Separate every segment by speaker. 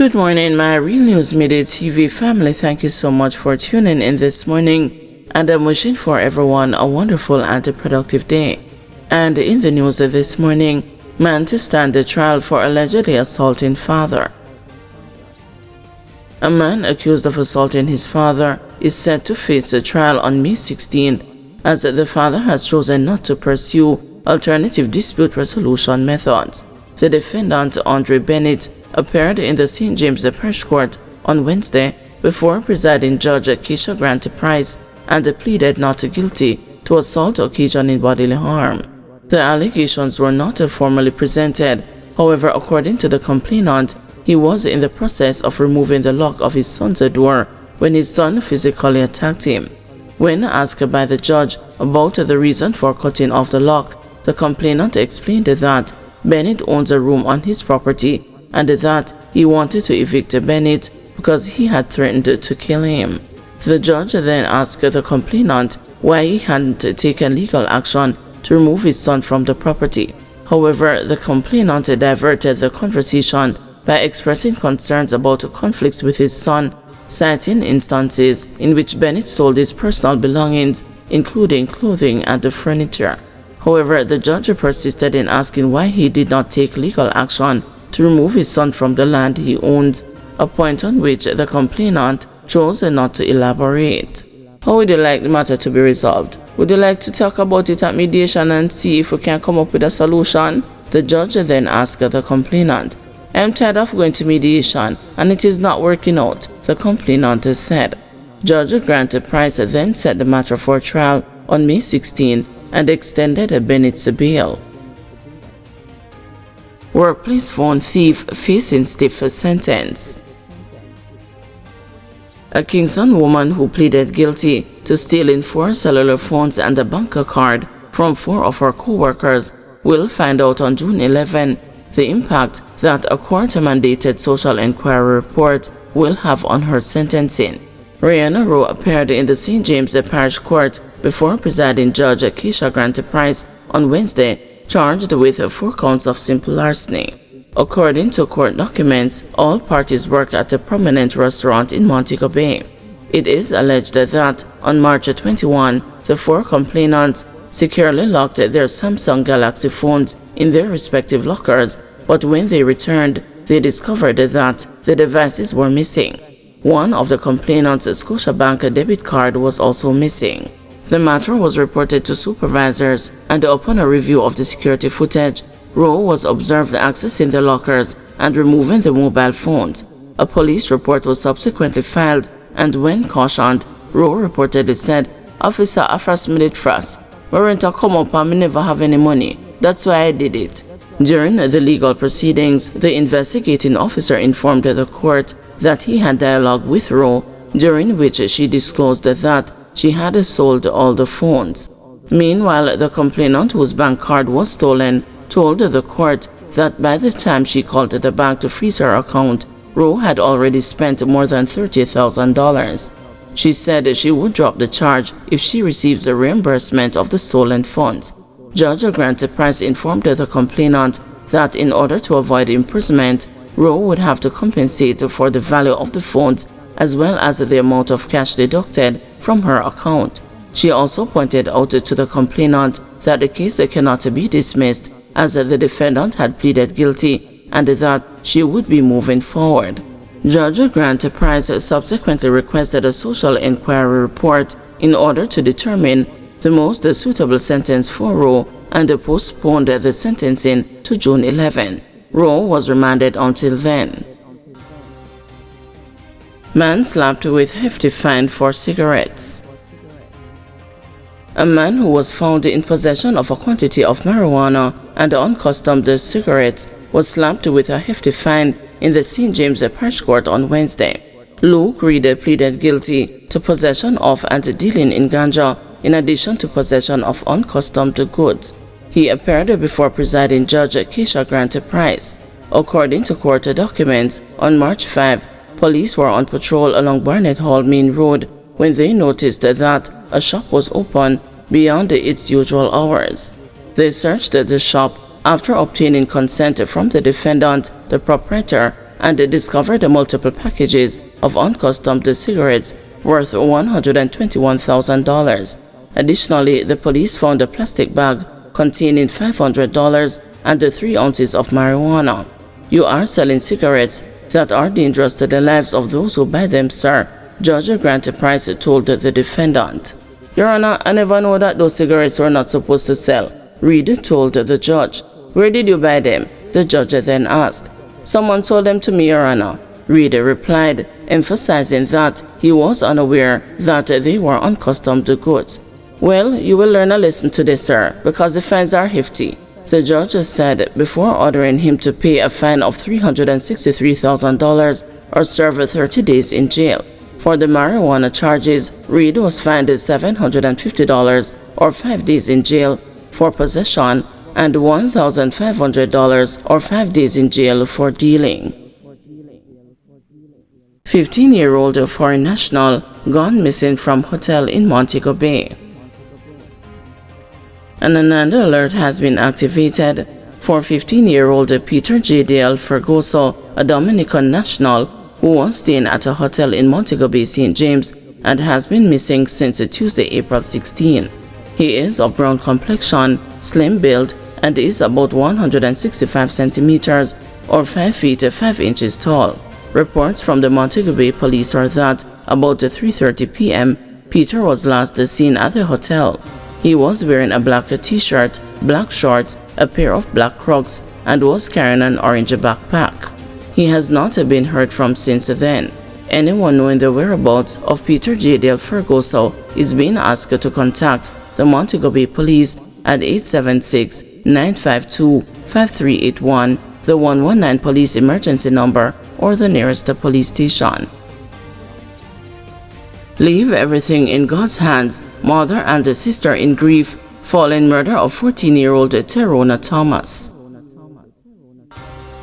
Speaker 1: Good morning, my Real News Midday TV family. Thank you so much for tuning in this morning, and I'm wishing for everyone a wonderful and a productive day. And in the news this morning, man to stand the trial for allegedly assaulting father. A man accused of assaulting his father is set to face a trial on May 16th, as the father has chosen not to pursue alternative dispute resolution methods. The defendant, Andre Bennett, appeared in the St. James Parish Court on Wednesday before presiding judge Keisha Grant Price and pleaded not guilty to assault occasioning bodily harm. The allegations were not formally presented. However, according to the complainant, he was in the process of removing the lock of his son's door when his son physically attacked him. When asked by the judge about the reason for cutting off the lock, the complainant explained that Bennett owns a room on his property and that he wanted to evict Bennett because he had threatened to kill him. The judge then asked the complainant why he hadn't taken legal action to remove his son from the property. However, the complainant diverted the conversation by expressing concerns about conflicts with his son, citing instances in which Bennett sold his personal belongings, including clothing and furniture. However, the judge persisted in asking why he did not take legal action to remove his son from the land he owns, a point on which the complainant chose not to elaborate. How would you like the matter to be resolved? Would you like to talk about it at mediation and see if we can come up with a solution? The judge then asked the complainant. I am tired of going to mediation and it is not working out, the complainant said. Judge Grant Price then set the matter for trial on May 16 and extended Bennett's bail. Workplace phone thief facing stiff sentence. A Kingston woman who pleaded guilty to stealing 4 cellular phones and a bank card from 4 of her co-workers will find out on June 11 the impact that a court-mandated social inquiry report will have on her sentencing. Rihanna Rowe appeared in the St. James Parish Court before presiding judge Keisha Grant Price on Wednesday, charged with 4 counts of simple larceny. According to court documents, all parties work at a prominent restaurant in Montego Bay. It is alleged that on March 21, the 4 complainants securely locked their Samsung Galaxy phones in their respective lockers, but when they returned, they discovered that the devices were missing. One of the complainants' Scotiabank debit card was also missing. The matter was reported to supervisors, and upon a review of the security footage, Rowe was observed accessing the lockers and removing the mobile phones. A police report was subsequently filed, and when cautioned, Rowe reportedly said, "Officer, I first made it fast. My renter come up and me never have any money. That's why I did it." During the legal proceedings, the investigating officer informed the court that he had dialogue with Rowe, during which she disclosed that she had sold all the phones. Meanwhile, the complainant, whose bank card was stolen, told the court that by the time she called the bank to freeze her account, Rowe had already spent more than $30,000. She said she would drop the charge if she receives a reimbursement of the stolen funds. Judge Grant Price informed the complainant that in order to avoid imprisonment, Rowe would have to compensate for the value of the phones as well as the amount of cash deducted from her account. She also pointed out to the complainant that the case cannot be dismissed as the defendant had pleaded guilty and that she would be moving forward. Judge Grant Price subsequently requested a social inquiry report in order to determine the most suitable sentence for Rowe and postponed the sentencing to June 11. Rowe was remanded until then. Man slapped with hefty fine for cigarettes. A man who was found in possession of a quantity of marijuana and uncustomed cigarettes was slapped with a hefty fine in the St. James Parish Court on Wednesday. Luke Reed pleaded guilty to possession of and dealing in ganja in addition to possession of uncustomed goods. He appeared before presiding judge Keisha Grant Price. According to court documents, on March 5, police were on patrol along Barnett Hall Main Road when they noticed that a shop was open beyond its usual hours. They searched the shop after obtaining consent from the defendant, the proprietor, and discovered multiple packages of uncustomed cigarettes worth $121,000. Additionally, the police found a plastic bag containing $500 and 3 ounces of marijuana. "You are selling cigarettes that are dangerous to the lives of those who buy them, sir," Judge Grant Price told the defendant. "Your Honor, I never know that those cigarettes were not supposed to sell," Reed told the judge. "Where did you buy them?" the judge then asked. "Someone sold them to me, Your Honor," Reed replied, emphasizing that he was unaware that they were uncustomed goods. "Well, you will learn a lesson today, sir, because the fines are hefty," the judge said before ordering him to pay a fine of $363,000 or serve 30 days in jail. For the marijuana charges, Reed was fined $750 or 5 days in jail for possession and $1,500 or 5 days in jail for dealing. 15-year-old foreign national gone missing from hotel in Montego Bay. An alert has been activated for 15-year-old Peter J. Dale Fergoso, a Dominican national who was staying at a hotel in Montego Bay, St. James, and has been missing since Tuesday, April 16. He is of brown complexion, slim build, and is about 165 centimeters or 5 feet 5 inches tall. Reports from the Montego Bay police are that about 3:30 p.m., Peter was last seen at the hotel. He was wearing a black t-shirt, black shorts, a pair of black Crocs, and was carrying an orange backpack. He has not been heard from since then. Anyone knowing the whereabouts of Peter J. Dale Fergoso is being asked to contact the Montego Bay Police at 876-952-5381, the 119 police emergency number, or the nearest police station. Leave everything in God's hands. Mother and sister in grief following murder of 14-year-old Terona Thomas.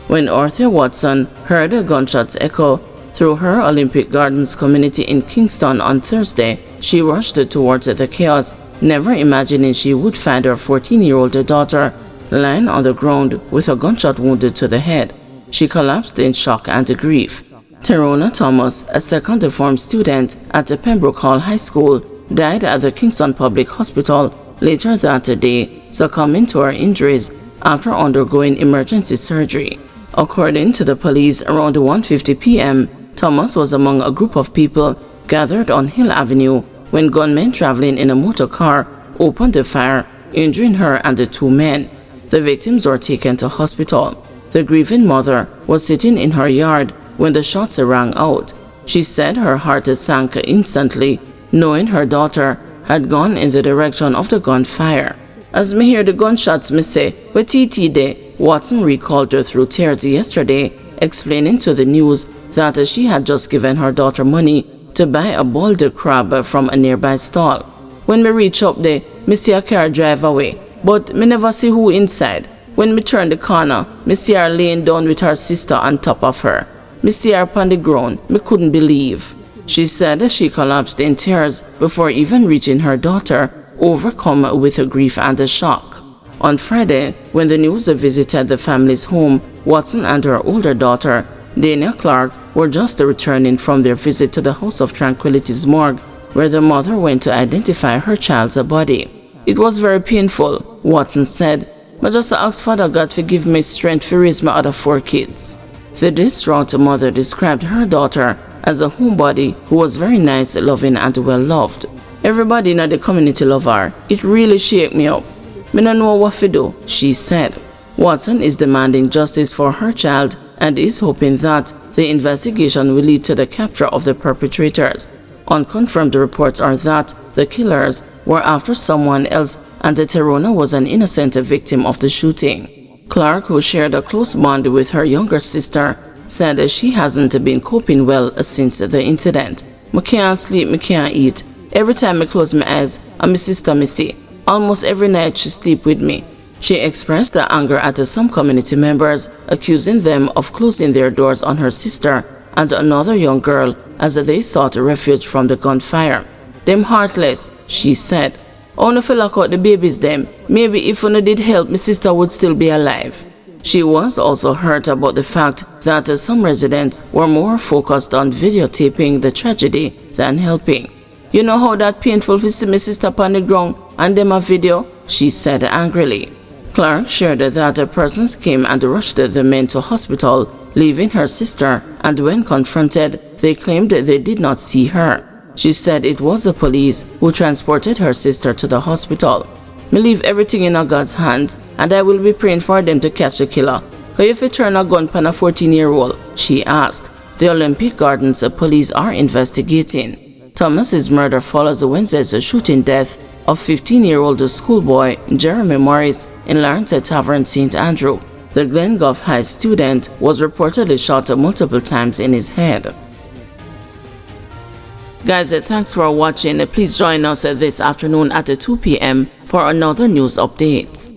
Speaker 1: When Arthur Watson heard gunshots echo through her Olympic Gardens community in Kingston on Thursday, she rushed towards the chaos, never imagining she would find her 14-year-old daughter lying on the ground with a gunshot wound to the head. She collapsed in shock and grief. Terona Thomas, a second-form student at Pembroke Hall High School, died at the Kingston Public Hospital later that day, succumbing to her injuries after undergoing emergency surgery. According to the police, around 1:50 p.m., Thomas was among a group of people gathered on Hill Avenue when gunmen traveling in a motor car opened the fire, injuring her and the 2 men. The victims were taken to hospital. The grieving mother was sitting in her yard when the shots rang out. She said her heart sank instantly, knowing her daughter had gone in the direction of the gunfire. "As me hear the gunshots, me say, where TT dey?" Watson recalled her through tears yesterday, explaining to the news that she had just given her daughter money to buy a boiled crab from a nearby stall. "When me reach up there, me see a car drive away, but me never see who inside. When me turn the corner, me see her laying down with her sister on top of her. Me see her upon the ground. Me couldn't believe." She said she collapsed in tears before even reaching her daughter, overcome with grief and shock. On Friday, when the news visited the family's home, Watson and her older daughter, Dania Clark, were just returning from their visit to the House of Tranquility's morgue, where the mother went to identify her child's body. "It was very painful," Watson said. "I just asked Father God to give me strength to raise my other 4 kids." The distraught mother described her daughter as a homebody who was very nice, loving, and well-loved. "Everybody in the community love her. It really shake me up. Me no know what to do," she said. Watson is demanding justice for her child and is hoping that the investigation will lead to the capture of the perpetrators. Unconfirmed reports are that the killers were after someone else and Terona was an innocent victim of the shooting. Clark, who shared a close bond with her younger sister, said she hasn't been coping well since the incident. "Me can't sleep, me can't eat. Every time I close my eyes, and my sister me see. Almost every night she sleep with me." She expressed her anger at some community members, accusing them of closing their doors on her sister and another young girl as they sought refuge from the gunfire. "Them heartless," she said. "I wanna feel lock out the babies them. Maybe if una did help, my sister would still be alive." She was also hurt about the fact that some residents were more focused on videotaping the tragedy than helping. "You know how that painful to see my sister on the ground and them a video?" she said angrily. Clark shared that persons came and rushed the men to hospital, leaving her sister, and when confronted, they claimed they did not see her. She said it was the police who transported her sister to the hospital. "Me leave everything in God's hands, and I will be praying for them to catch the killer. How if you turn a gun on a 14-year-old? She asked. The Olympic Gardens police are investigating. Thomas's murder follows Wednesday's shooting death of 15-year-old schoolboy Jeremy Morris in Lawrence Tavern, St. Andrew. The Glengough High student was reportedly shot multiple times in his head. Guys, thanks for watching. Please join us this afternoon at 2 p.m. for another news update.